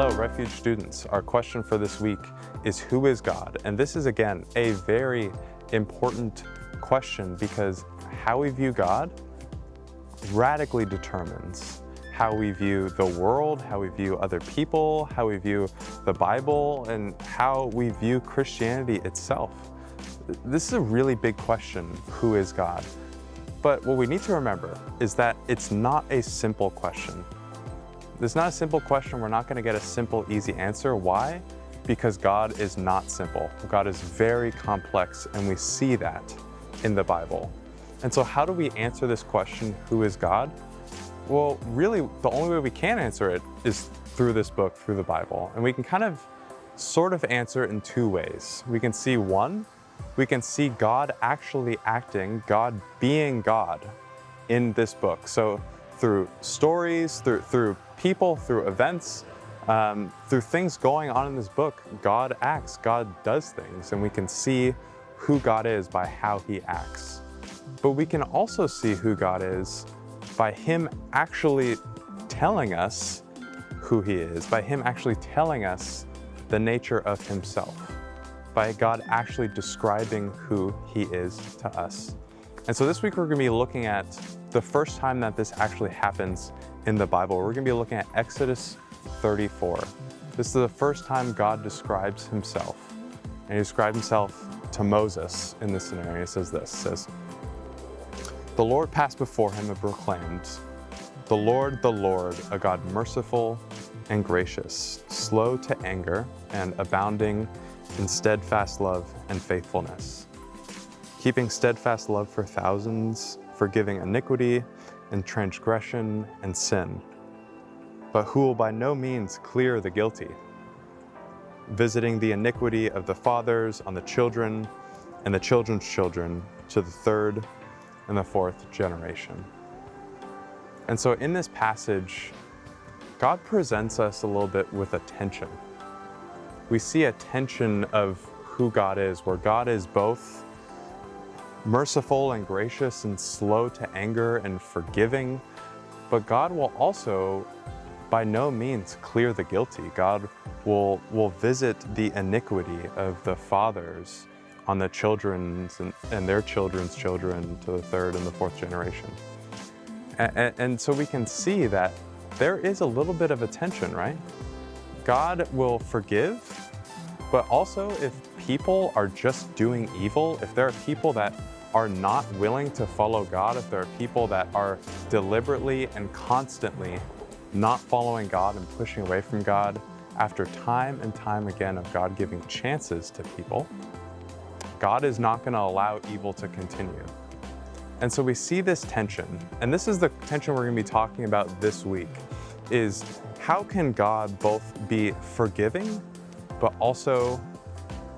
Hello, Refuge students. Our question for this week is, who is God? And this is, again, a very important question because how we view God radically determines how we view the world, how we view other people, how we view the Bible, and how we view Christianity itself. This is a really big question, who is God? But what we need to remember is that it's not a simple question. It's not a simple question. We're not going to get a simple, easy answer. Why? Because God is not simple. God is very complex, and we see that in the Bible. And so how do we answer this question, who is God? Well, really, the only way we can answer it is through this book, through the Bible. And we can kind of sort of answer it in two ways. We can see one, we can see God actually acting, God being God in this book. So through stories, through people, through events, through things going on in this book, God acts, God does things, and we can see who God is by how he acts. But we can also see who God is by him actually telling us who he is, by him actually telling us the nature of himself, by God actually describing who he is to us. And so this week we're going to be looking at the first time that this actually happens in the Bible. We're going to be looking at Exodus 34. This is the first time God describes himself. And he described himself to Moses in this scenario. It says this, "The Lord passed before him and proclaimed, the Lord, a God merciful and gracious, slow to anger and abounding in steadfast love and faithfulness, keeping steadfast love for thousands, forgiving iniquity and transgression and sin, but who will by no means clear the guilty, visiting the iniquity of the fathers on the children and the children's children to the third and the fourth generation." And so in this passage, God presents us a little bit with a tension. We see a tension of who God is, where God is both merciful and gracious and slow to anger and forgiving, but God will also by no means clear the guilty. God will visit the iniquity of the fathers on the children's and their children's children to the third and the fourth generation. And so we can see that there is a little bit of a tension, right? God will forgive, but also if people are just doing evil, if there are people that are not willing to follow God, if there are people that are deliberately and constantly not following God and pushing away from God, after time and time again of God giving chances to people, God is not going to allow evil to continue. And so we see this tension, and this is the tension we're going to be talking about this week, is how can God both be forgiving, but also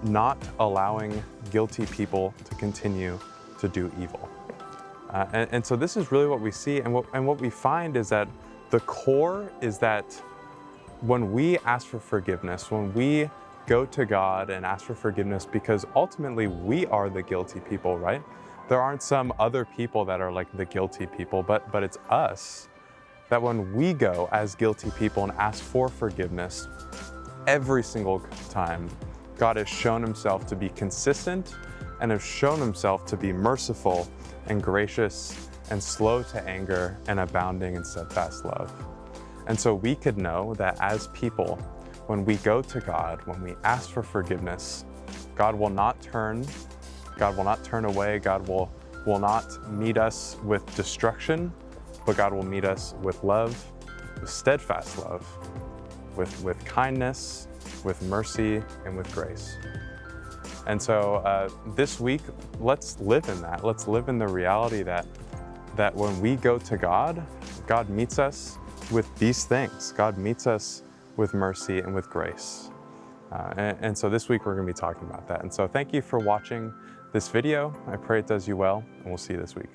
not allowing guilty people to continue to do evil. And so this is really what we see, and what we find is that the core is that when we ask for forgiveness, when we go to God and ask for forgiveness, because ultimately we are the guilty people, right? There aren't some other people that are like the guilty people, but it's us, that when we go as guilty people and ask for forgiveness, every single time, God has shown himself to be consistent and has shown himself to be merciful and gracious and slow to anger and abounding in steadfast love. And so we could know that as people, when we go to God, when we ask for forgiveness, God will not turn away, God will not meet us with destruction, but God will meet us with love, with steadfast love, with kindness, with mercy, and with grace. And so this week, let's live in that. Let's live in the reality that when we go to God, God meets us with these things. God meets us with mercy and with grace. And so this week we're going to be talking about that. And so thank you for watching this video. I pray it does you well, and we'll see you this week.